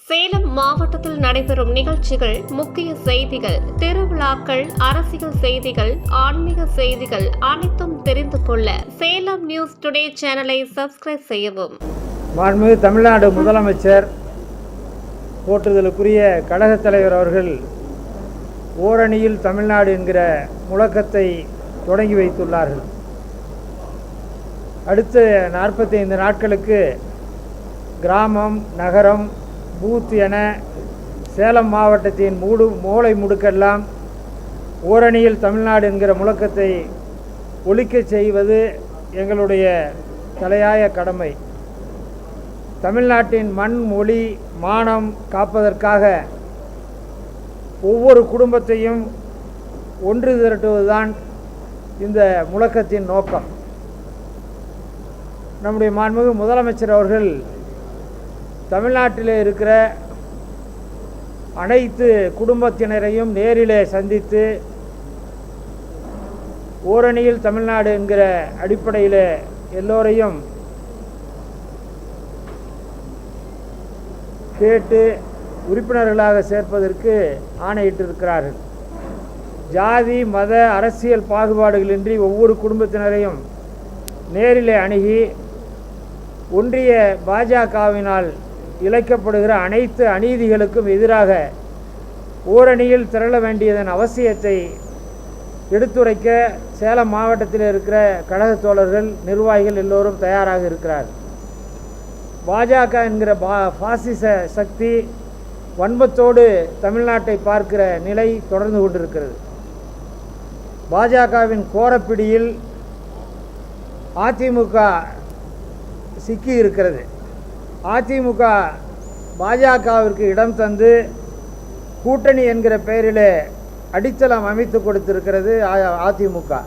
சேலம் மாவட்டத்தில் நடைபெறும் நிகழ்ச்சிகள், முக்கிய செய்திகள், திருவிழாக்கள், அரசியல் செய்திகள், ஆன்மீக செய்திகள் அனைத்தும் தெரிந்து கொள்ள சேலம் நியூஸ் டுடே சேனலை சப்ஸ்கிரைப் செய்யவும். மாண்புமிகு தமிழ்நாடு முதலமைச்சர் போற்றுதலுக்குரிய கழகத் தலைவர் அவர்கள் ஓரணியில் தமிழ்நாடு என்கிற முழக்கத்தை தொடங்கி வைத்துள்ளார்கள். அடுத்த 45 நாட்களுக்கு கிராமம், நகரம், பூத் என சேலம் மாவட்டத்தின் மூலை முடுக்கெல்லாம் ஓரணியில் தமிழ்நாடு என்கிற முழக்கத்தை ஒலிக்கச் செய்வது எங்களுடைய தலையாய கடமை. தமிழ்நாட்டின் மண், மொழி, மானம் காப்பதற்காக ஒவ்வொரு குடும்பத்தையும் ஒன்று திரட்டுவதுதான் இந்த முழக்கத்தின் நோக்கம். நம்முடைய மாண்புமிகு முதலமைச்சர் அவர்கள் தமிழ்நாட்டிலே இருக்கிற அனைத்து குடும்பத்தினரையும் நேரிலே சந்தித்து ஓரணியில் தமிழ்நாடு என்கிற அடிப்படையில் எல்லோரையும் கேட்டு உறுப்பினர்களாக சேர்ப்பதற்கு ஆணையிட்டிருக்கிறார்கள். ஜாதி, மத, அரசியல் பாகுபாடுகளின்றி ஒவ்வொரு குடும்பத்தினரையும் நேரிலே அணுகி ஒன்றிய பாஜகவினால் இழைக்கப்படுகிற அனைத்து அநீதிகளுக்கும் எதிராக ஓரணியில் திரள வேண்டியதன் அவசியத்தை எடுத்துரைக்க சேலம் மாவட்டத்தில் இருக்கிற கழக தோழர்கள், நிர்வாகிகள் எல்லோரும் தயாராக இருக்கிறார். பாஜக என்கிற பாசிச சக்தி வன்மத்தோடு தமிழ்நாட்டை பார்க்கிற நிலை தொடர்ந்து கொண்டிருக்கிறது. பாஜகவின் கோரப்பிடியில் அதிமுக சிக்கி இருக்கிறது. அதிமுக பாஜகவிற்கு இடம் தந்து கூட்டணி என்கிற பெயரிலே அடித்தளம் அமைத்து கொடுத்திருக்கிறது அதிமுக.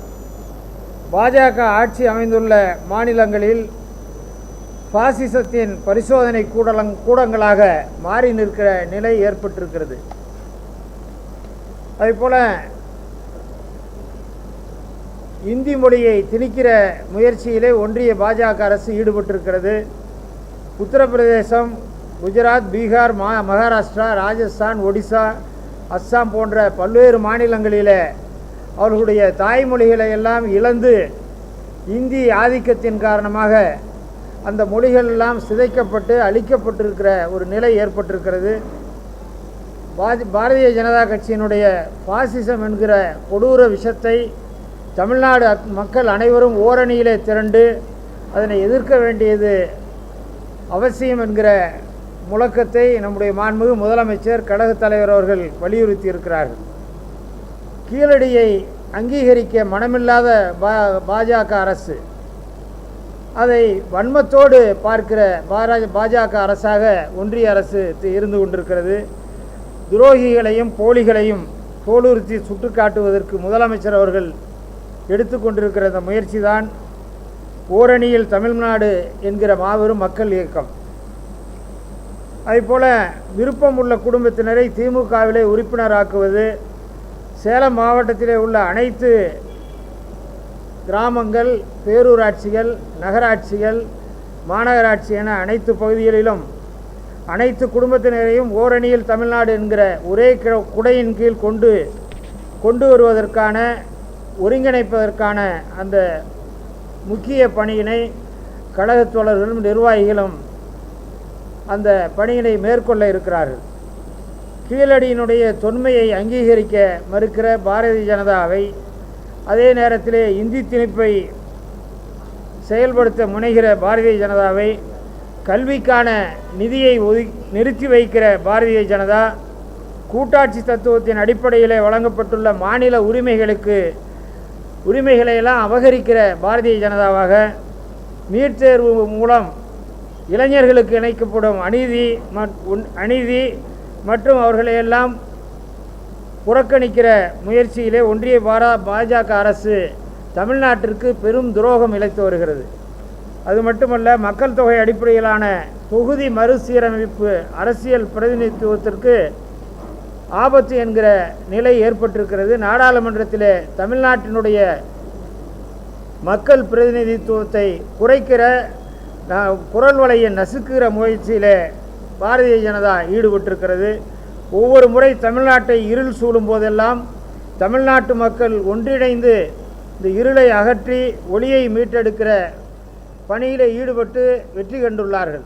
பாஜக ஆட்சி அமைந்துள்ள மாநிலங்களில் பாசிசத்தின் பரிசோதனை கூடங்களாக மாறி நிற்கிற நிலை ஏற்பட்டிருக்கிறது. அதேபோல் இந்தி மொழியை திணிக்கிற முயற்சியிலே ஒன்றிய பாஜக அரசு ஈடுபட்டிருக்கிறது. உத்தரப்பிரதேசம், குஜராத், பீகார், மகாராஷ்டிரா, ராஜஸ்தான், ஒடிசா, அஸ்ஸாம் போன்ற பல்வேறு மாநிலங்களில் அவர்களுடைய தாய்மொழிகளை எல்லாம் இழந்து இந்தி ஆதிக்கத்தின் காரணமாக அந்த மொழிகள் எல்லாம் சிதைக்கப்பட்டு அழிக்கப்பட்டிருக்கிற ஒரு நிலை ஏற்பட்டிருக்கிறது. பாரதிய ஜனதா கட்சியினுடைய பாசிசம் என்கிற கொடூர விஷத்தை தமிழ்நாடு மக்கள் அனைவரும் ஓரணியிலே திரண்டு அதனை எதிர்க்க வேண்டியது அவசியம் என்கிற முழக்கத்தை நம்முடைய மாண்புமிகு முதலமைச்சர், கழகத் தலைவர் அவர்கள் வலியுறுத்தி இருக்கிறார்கள். கீழடியை அங்கீகரிக்க மனமில்லாத பாஜக அரசு அதை வன்மத்தோடு பார்க்கிற பாஜக அரசாக ஒன்றிய அரசு இருந்து கொண்டிருக்கிறது. துரோகிகளையும் போலிகளையும் தோலுறுத்தி சுட்டு காட்டுவதற்கு முதலமைச்சர் அவர்கள் எடுத்துக்கொண்டிருக்கிற இந்த முயற்சி தான் ஓரணியில் தமிழ்நாடு என்கிற மாபெரும் மக்கள் இயக்கம். அதேபோல் விருப்பம் உள்ள குடும்பத்தினரை திமுகவிலே உறுப்பினராக்குவது, சேலம் மாவட்டத்திலே உள்ள அனைத்து கிராமங்கள், பேரூராட்சிகள், நகராட்சிகள், மாநகராட்சி என அனைத்து பகுதிகளிலும் அனைத்து குடும்பத்தினரையும் ஓரணியில் தமிழ்நாடு என்கிற ஒரே குடையின் கீழ் கொண்டு வருவதற்கான, ஒருங்கிணைப்பதற்கான அந்த முக்கிய பணியினை கழகத் தோழர்களும் நிர்வாகிகளும் அந்த பணியினை மேற்கொள்ள இருக்கிறார்கள். கீழடியினுடைய தொன்மையை அங்கீகரிக்க மறுக்கிற பாரதிய ஜனதாவை, அதே நேரத்திலே இந்தி திணிப்பை செயல்படுத்த முனைகிற பாரதிய ஜனதாவை, கல்விக்கான நிதியை நிறுத்தி வைக்கிற பாரதிய ஜனதா, கூட்டாட்சி தத்துவத்தின் அடிப்படையில் வழங்கப்பட்டுள்ள மாநில உரிமைகளையெல்லாம் அபகரிக்கிற பாரதிய ஜனதாவாக, நீட் தேர்வு மூலம் இளைஞர்களுக்கு இணைக்கப்படும் அநீதி மற்றும் அவர்களையெல்லாம் புறக்கணிக்கிற முயற்சியிலே ஒன்றிய பாஜக அரசு தமிழ்நாட்டிற்கு பெரும் துரோகம் இழைத்து வருகிறது. அது மட்டுமல்ல, மக்கள் தொகை அடிப்படையிலான தொகுதி மறுசீரமைப்பு அரசியல் பிரதிநிதித்துவத்திற்கு ஆபத்து என்கிற நிலை ஏற்பட்டிருக்கிறது. நாடாளுமன்றத்திலே தமிழ்நாட்டினுடைய மக்கள் பிரதிநிதித்துவத்தை குறைக்கிற குரல் வலையை நசுக்குகிற முயற்சியில் பாரதிய ஜனதா ஈடுபட்டிருக்கிறது. ஒவ்வொரு முறை தமிழ்நாட்டை இருள் சூழும் போதெல்லாம் தமிழ்நாட்டு மக்கள் ஒன்றிணைந்து இந்த இருளை அகற்றி ஒளியை மீட்டெடுக்கிற பணியில் ஈடுபட்டு வெற்றி கண்டுள்ளார்கள்.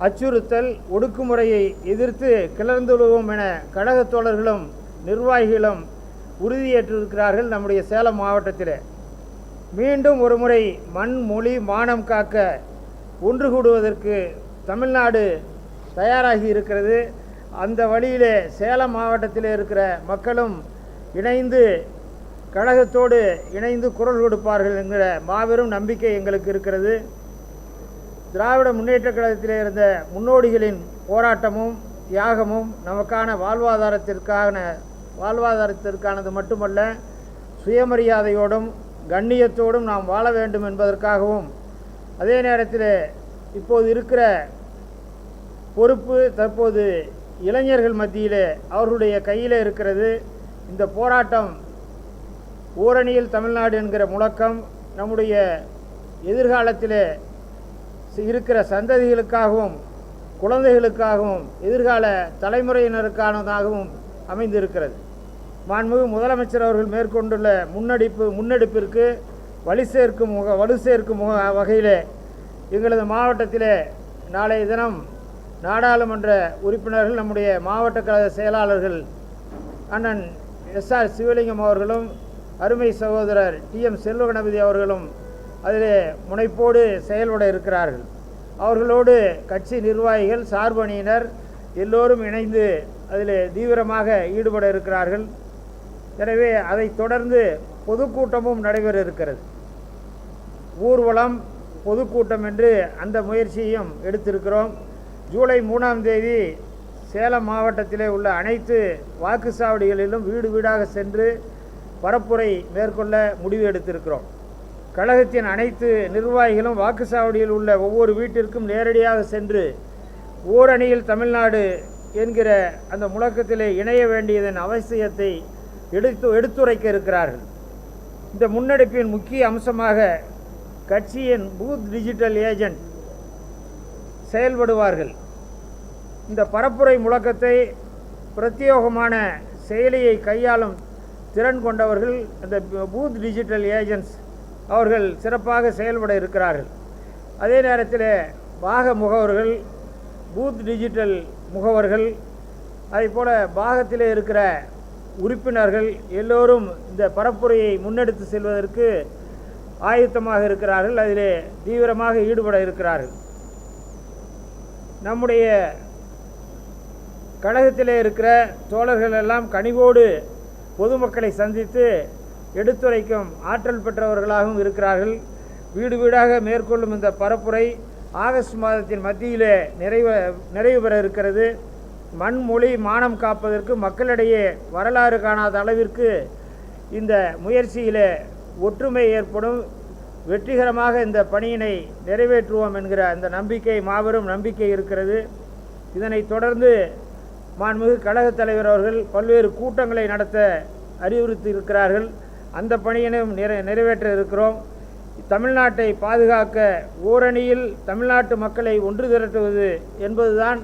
அச்சுறுத்தல் ஒடுக்குமுறையை எதிர்த்து கிளர்ந்துழுவோம் என கழகத் தோழர்களும் நிர்வாகிகளும் உறுதியேற்றிருக்கிறார்கள். நம்முடைய சேலம் மாவட்டத்தில் மீண்டும் ஒரு முறை மண் மொழி மானம் காக்க ஒன்று கூடுவதற்கு தமிழ்நாடு தயாராகி இருக்கிறது. அந்த வழியிலே சேலம் மாவட்டத்தில் இருக்கிற மக்களும் இணைந்து கழகத்தோடு இணைந்து குரல் கொடுப்பார்கள் என்கிற மாபெரும் நம்பிக்கை எங்களுக்கு இருக்கிறது. திராவிட முன்னேற்றக் கழகத்தில் இருந்த முன்னோடிகளின் போராட்டமும் தியாகமும் நமக்கான வாழ்வாதாரத்திற்கானது மட்டுமல்ல, சுயமரியாதையோடும் கண்ணியத்தோடும் நாம் வாழ வேண்டும் என்பதற்காகவும், அதே நேரத்தில் இப்போது இருக்கிற பொறுப்பு தற்போது இளைஞர்கள் மத்தியிலே அவர்களுடைய கையில் இருக்கிறது. இந்த போராட்டம் ஓரணியில் தமிழ்நாடு என்கிற முழக்கம் நம்முடைய எதிர்காலத்தில் இருக்கிற சந்ததிகளுக்காகவும் குழந்தைகளுக்காகவும் எதிர்கால தலைமுறையினருக்கானதாகவும் அமைந்திருக்கிறது. மாண்புமிகு முதலமைச்சர் அவர்கள் மேற்கொண்டுள்ள முன்னெடுப்பிற்கு வலு சேர்க்கும் வகையில் எங்களது மாவட்டத்தில் நாளைய தினம் நாடாளுமன்ற உறுப்பினர்கள், நம்முடைய மாவட்ட கழக செயலாளர்கள் அண்ணன் SR சிவலிங்கம் அவர்களும் அருமை சகோதரர் TM செல்வகணபதி அவர்களும் அதிலே முனைப்போடு செயல்பட இருக்கிறார்கள். அவர்களோடு கட்சி நிர்வாகிகள், சார்பணியினர் எல்லோரும் இணைந்து அதில் தீவிரமாக ஈடுபட இருக்கிறார்கள். எனவே அதை தொடர்ந்து பொதுக்கூட்டமும் நடைபெற இருக்கிறது. ஊர்வலம் பொதுக்கூட்டம் என்று அந்த முயற்சியையும் எடுத்திருக்கிறோம். ஜூலை 3ஆம் தேதி சேலம் மாவட்டத்திலே உள்ள அனைத்து வாக்குச்சாவடிகளிலும் வீடு வீடாக சென்று பரப்புரை மேற்கொள்ள முடிவு எடுத்திருக்கிறோம். கழகத்தின் அனைத்து நிர்வாகிகளும் வாக்குச்சாவடியில் உள்ள ஒவ்வொரு வீட்டிற்கும் நேரடியாக சென்று ஓரணியில் தமிழ்நாடு என்கிற அந்த முழக்கத்திலே இணைய வேண்டியதன் அவசியத்தை எடுத்துரைக்க இருக்கிறார்கள். இந்த முன்னெடுப்பின் முக்கிய அம்சமாக கட்சியின் பூத் டிஜிட்டல் ஏஜென்ட் செயல்படுவார்கள். இந்த பரப்புரை முழக்கத்தை பிரத்யேகமான செயலியை கையாளும் திறன் கொண்டவர்கள் அந்த பூத் டிஜிட்டல் ஏஜென்ட்ஸ் அவர்கள் சிறப்பாக செயல்பட இருக்கிறார்கள். அதே நேரத்தில் பாக முகவர்கள், பூத் டிஜிட்டல் முகவர்கள், அதேபோல் பாகத்தில் இருக்கிற உறுப்பினர்கள் எல்லோரும் இந்த பரப்புரையை முன்னெடுத்து செல்வதற்கு ஆயத்தமாக இருக்கிறார்கள். அதிலே தீவிரமாக ஈடுபட இருக்கிறார்கள். நம்முடைய கழகத்திலே இருக்கிற தோழர்கள் எல்லாம் கனிவோடு பொதுமக்களை சந்தித்து எடுத்துரைக்கும் ஆற்றல் பெற்றவர்களாகவும் இருக்கிறார்கள். வீடு வீடாக மேற்கொள்ளும் இந்த பரப்புரை ஆகஸ்ட் மாதத்தின் மத்தியிலே நிறைவு பெற இருக்கிறது. மண் மொழி மானம் காப்பதற்கு மக்களிடையே வரலாறு காணாத அளவிற்கு இந்த முயற்சியிலே ஒற்றுமை ஏற்படும். வெற்றிகரமாக இந்த பணியினை நிறைவேற்றுவோம் என்கிற அந்த நம்பிக்கை, மாபெரும் நம்பிக்கை இருக்கிறது. இதனைத் தொடர்ந்து மாண்புமிகு கழகத் தலைவர் அவர்கள் பல்வேறு கூட்டங்களை நடத்த அறிவுறுத்தி இருக்கிறார்கள். அந்த பணியினையும் நிறைவேற்ற இருக்கிறோம். தமிழ்நாட்டை பாதுகாக்க ஓரணியில் தமிழ்நாட்டு மக்களை ஒன்று திரட்டுவது என்பதுதான்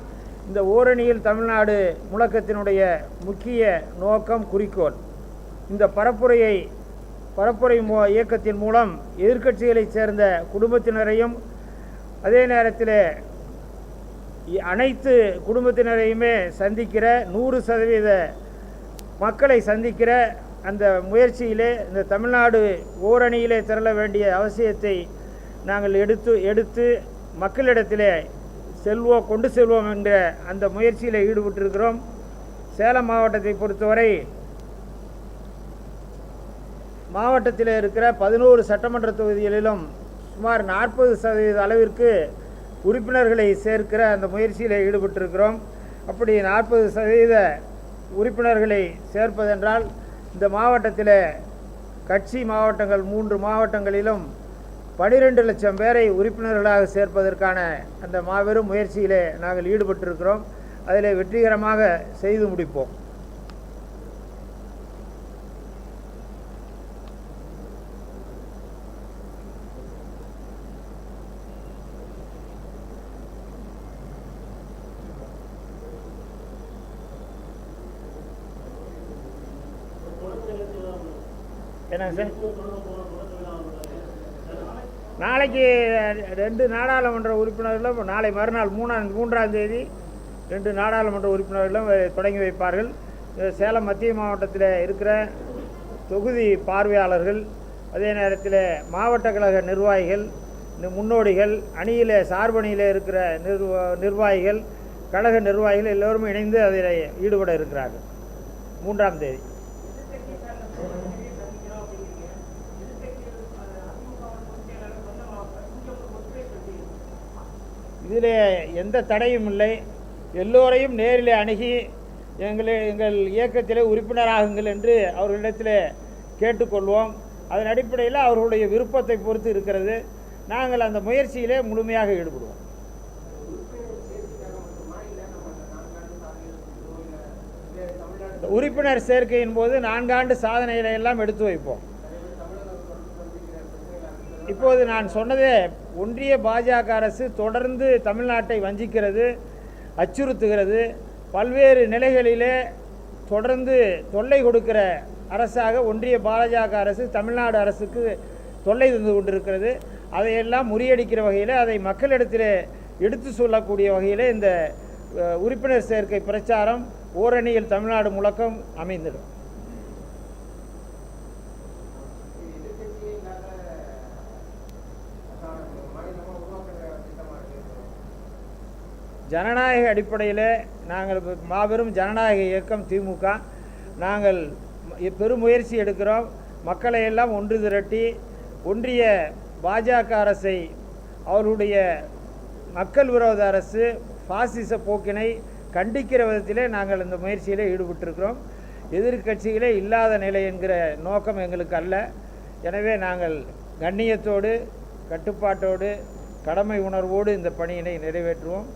இந்த ஓரணியில் தமிழ்நாடு முழக்கத்தினுடைய முக்கிய நோக்கம், குறிக்கோள். இந்த பரப்புரை இயக்கத்தின் மூலம் எதிர்க்கட்சிகளைச் சேர்ந்த குடும்பத்தினரையும் அதே நேரத்தில் அனைத்து குடும்பத்தினரையுமே சந்திக்கிற 100% மக்களை சந்திக்கிற அந்த முயற்சியிலே இந்த தமிழ்நாடு ஓரணியிலே திரள வேண்டிய அவசியத்தை நாங்கள் எடுத்து மக்களிடத்திலே கொண்டு செல்வோம் என்ற அந்த முயற்சியில் ஈடுபட்டிருக்கிறோம். சேலம் மாவட்டத்தை பொறுத்தவரை மாவட்டத்தில் இருக்கிற 11 சட்டமன்ற தொகுதிகளிலும் சுமார் 40% அளவிற்கு உறுப்பினர்களை சேர்க்கிற அந்த முயற்சியில் ஈடுபட்டிருக்கிறோம். அப்படி 40% உறுப்பினர்களை சேர்ப்பதென்றால் இந்த மாவட்டத்தில் கட்சி மாவட்டங்கள் 3 மாவட்டங்களிலும் 12 லட்சம் பேரை உறுப்பினர்களாக சேர்ப்பதற்கான அந்த மாபெரும் முயற்சியிலே நாங்கள் ஈடுபட்டிருக்கிறோம். அதில் வெற்றிகரமாக செய்து முடிப்போம். என்னங்க சார்? நாளைக்கு 2 நாடாளுமன்ற உறுப்பினர்களும் நாளை மறுநாள் 3ஆம் தேதி 2 நாடாளுமன்ற உறுப்பினர்களும் தொடங்கி வைப்பார்கள். சேலம் மத்திய மாவட்டத்தில் இருக்கிற தொகுதி பார்வையாளர்கள், அதே நேரத்தில் மாவட்ட கழக நிர்வாகிகள், முன்னோடிகள், அணியில் சார்பணியில் இருக்கிற நிர்வாகிகள், கழக நிர்வாகிகள் எல்லோரும் இணைந்து அதில் ஈடுபட இருக்கிறார்கள் 3ஆம் தேதி. இதில் எந்த தடையும் இல்லை. எல்லோரையும் நேரில் அணுகி எங்கள் இயக்கத்திலே உறுப்பினராகுங்கள் என்று அவர்களிடத்தில் கேட்டுக்கொள்வோம். அதன் அடிப்படையில் அவர்களுடைய விருப்பத்தை பொறுத்து இருக்கிறது. நாங்கள் அந்த முயற்சியிலே முழுமையாக ஈடுபடுவோம். உறுப்பினர் சேர்க்கையின் போது 4 ஆண்டு சாதனைகளை எல்லாம் எடுத்து வைப்போம். இப்போது நான் சொன்னதே, ஒன்றிய பாஜக அரசு தொடர்ந்து தமிழ்நாட்டை வஞ்சிக்கிறது, அச்சுறுத்துகிறது, பல்வேறு நிலைகளிலே தொடர்ந்து தொல்லை கொடுக்கிற அரசாக ஒன்றிய பாஜக அரசு தமிழ்நாடு அரசுக்கு தொல்லை தந்து கொண்டிருக்கிறது. அதையெல்லாம் முறியடிக்கிற வகையில், அதை மக்களிடத்தில் எடுத்து சொல்லக்கூடிய வகையில் இந்த உறுப்பினர் சேர்க்கை பிரச்சாரம் ஓரணியில் தமிழ்நாடு முழக்கம் அமைந்திடும். ஜனநாயக அடிப்படையில் நாங்கள் மாபெரும் ஜனநாயக இயக்கம் திமுக. நாங்கள் பெருமுயற்சி எடுக்கிறோம். மக்களை எல்லாம் ஒன்று திரட்டி ஒன்றிய பாஜக அரசை, அவர்களுடைய மக்கள் விரோத அரசு பாசிச போக்கினை கண்டிக்கிற விதத்திலே நாங்கள் இந்த முயற்சியிலே ஈடுபட்டிருக்கிறோம். எதிர்க்கட்சிகளே இல்லாத நிலை என்கிற நோக்கம் எங்களுக்கு அல்ல. எனவே நாங்கள் கண்ணியத்தோடு, கட்டுப்பாட்டோடு, கடமை உணர்வோடு இந்த பணியினை நிறைவேற்றுவோம்.